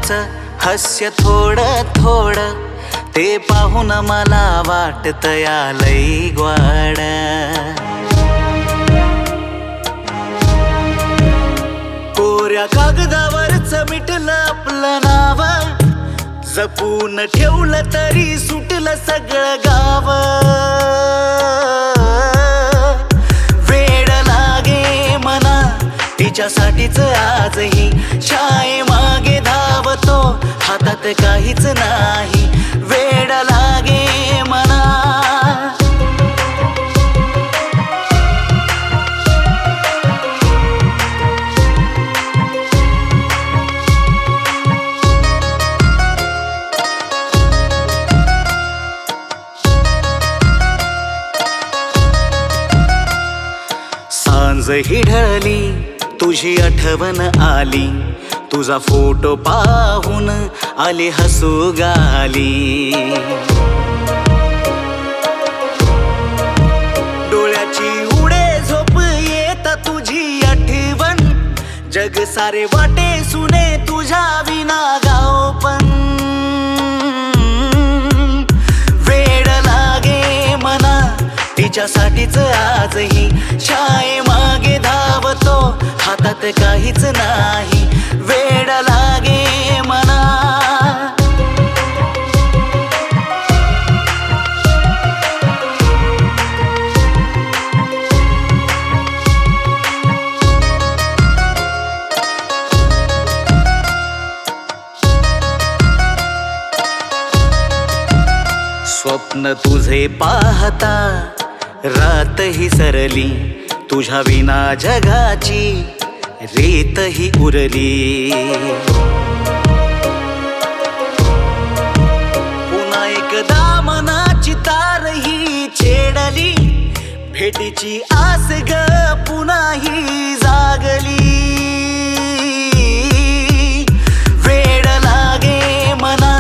डोळ्यावरच हास्य थोडं थोडं, ते पाहून मला वाटतया लई ग्वाड. कोऱ्या कागदावरच मिटलं आपलं नाव, जपून ठेवलं तरी सुटलं सगळं गाव. वेड लागे मना तिच्यासाठीच आजही, शाळे मागे धावतो हातात काहीच नाही. वेड लागे मना. सांज ही ढळली तुझी आठवण आली, तुझा फोटो पाहून आले हसू गाली. डोळ्याची उडे झोप येत तुझी आठवण, जग सारे वाटे सुने तुझ्या विना गाव पण. वेड लागे मना तिच्यासाठीच आजही, शाळे मागे धावतो हातात काहीच नाही. वेड लागे मना. स्वप्न तुझे पाहता रात ही सरली, तुझ्या विना जगाची रेत ही उरली. पुन्हा एकदा मनाची तार ही छेडली, भेटीची आस ग पुन्हा ही जागली. वेड लागे मना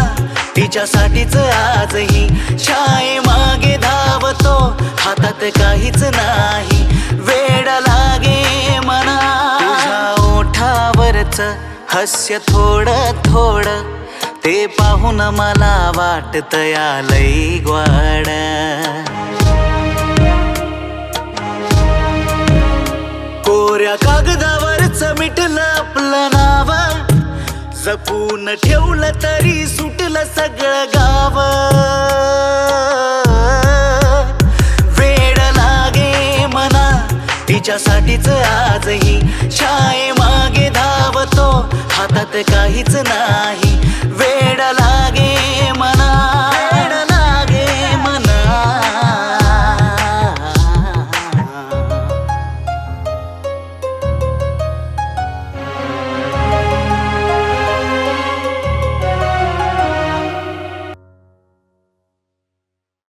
तिच्यासाठीच आजही, शाळे मागे धावतो हातात काहीच नाही. वेड लागे मना. तुझ्या ओठावरच हास्य थोडं थोडं, ते पाहून मला वाटतया लई ग्वाड. कोऱ्या कागदावरच मिटलं आपलं नाव, जपून ठेवलं तरी सुटलं सगळं गाव. वेड लागे मना तिच्यासाठीच आजही, शाळे मागे धावतो हातात काहीच नाही.